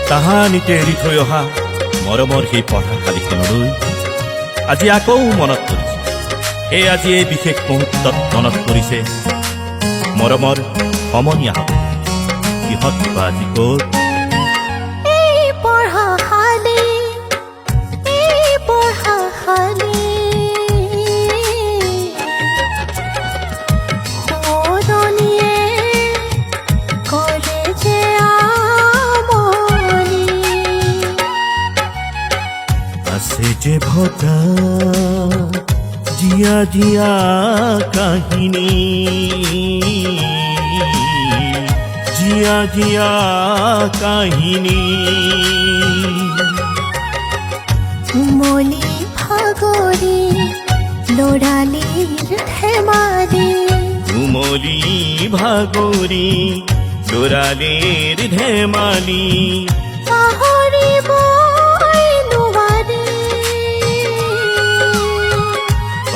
তাহানিতে এৰি থৈ অহা মৰমৰ সেই পঢ়াশালীখনলৈ আজি আকৌ মনত পৰিছে। এই আজি এই বিশেষ মুহূৰ্তত মনত পৰিছে মৰমৰ সমনীয়াহঁত। ইহঁত বা আজি ক'ত? আছে যে ভটা জিয়া জিয়া কাহিনী, জিয়া জিয়া কাহিনী। উমলি ভাগৰি লৰালিৰ ধেমালি, উমলি ভাগৰি লৰালিৰ ধেমালি।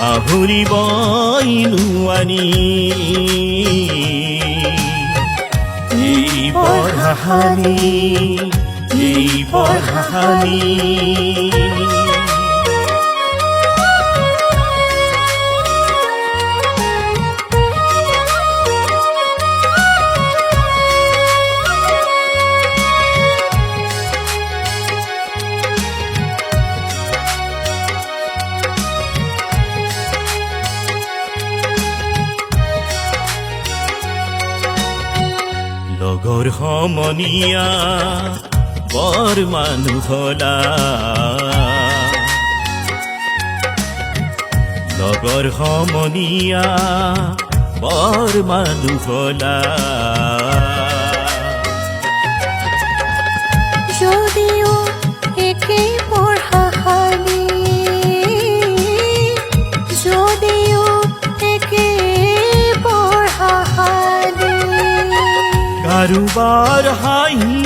পাহৰিবই নোৱাৰি এই পঢ়াশালী, এই পঢ়াশালী। লগৰ সমনীয়া বৰ মানুহ হলা, লগৰ সমনীয়া বৰ মানুহ হলা। যদিও একে পঢ়াশালী, যদিও একে পঢ়াশালী। কাৰোবাৰ হাঁহি,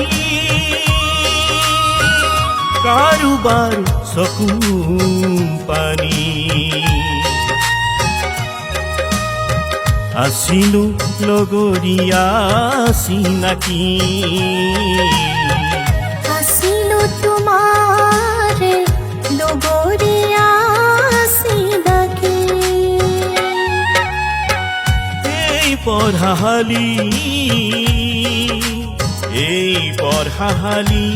কাৰোবাৰ চকু পানী। আছিলো লগৰীয়া চিনাকি, আছিলো তোমাৰ লগৰীয়া চিনাকি। এই পঢ়াশালী, এই পঢ়াশালী।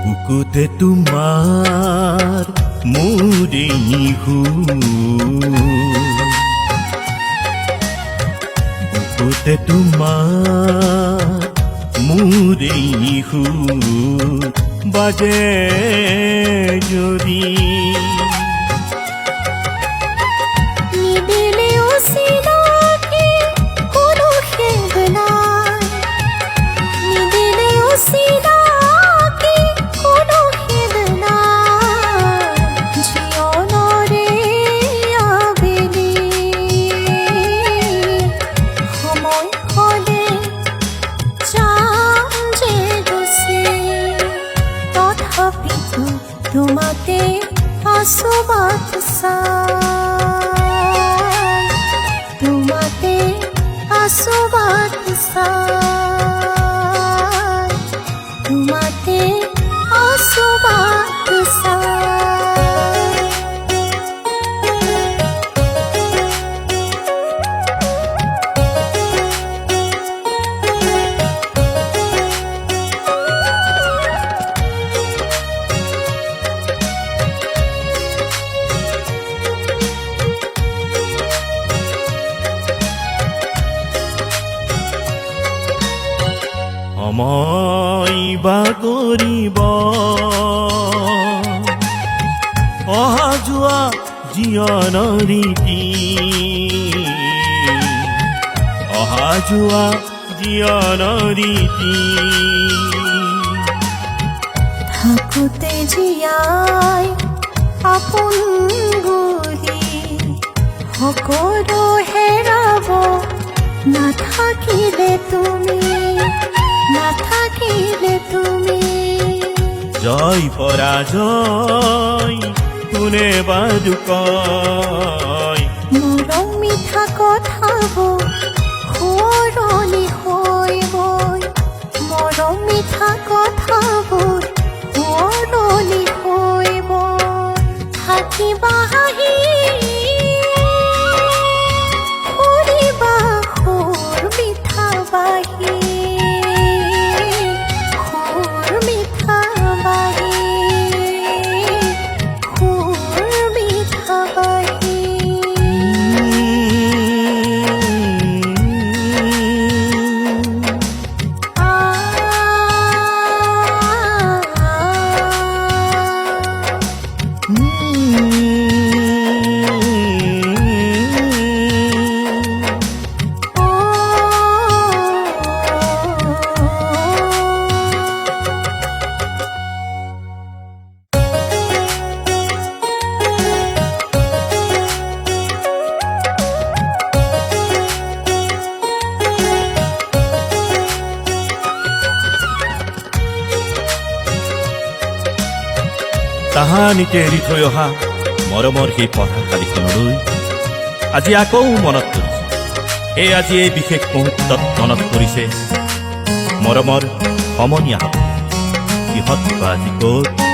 বুকুতে তোমাৰ মোৰে বুকুতে তোমাৰ মোৰে বাজে যদি। নিদিলেও চিনাকি কোনো খেদ নাই, নিদিলেও চিনাকি কোনো খেদ নাই। জীৱনৰে আবেলি সময় হ'লে যাম যে গুচি, তথাপিতো তোমাতে আছো বাট চাই, তোমাতে আছো বাট চাই, তোমাতে আছো বাট চাই। সময় বাগৰিব অহা যোৱা জীৱনৰ ৰীতি অহা যোৱা জীৱনৰ ৰীতি থাকোঁতে জীয়াই আপোন বুলি সকলো হেৰাব নাথাকিলে তুমি জয় পৰাজয় কোনে বাৰু কয় মৰম মিঠা কথাবোৰ সলনি হৈ গৈ মৰম মিঠা কথাবোৰ সলনি হৈ গৈ থাকিবা হাঁহি ফুৰিবা সুৰ মিঠা বাহি সুৰ মিঠা বাহি সুৰ মিঠা বাহি তাহানিতে এৰি থৈ অহা মৰমৰ সেই পঢ়াশালীখনলৈ আজি আকৌ মনত পৰিছে এই আজি এই বিশেষ মুহূৰ্তত মনত পৰিছে মৰমৰ সমনীয়াসকল ইহঁত আজি ক'ত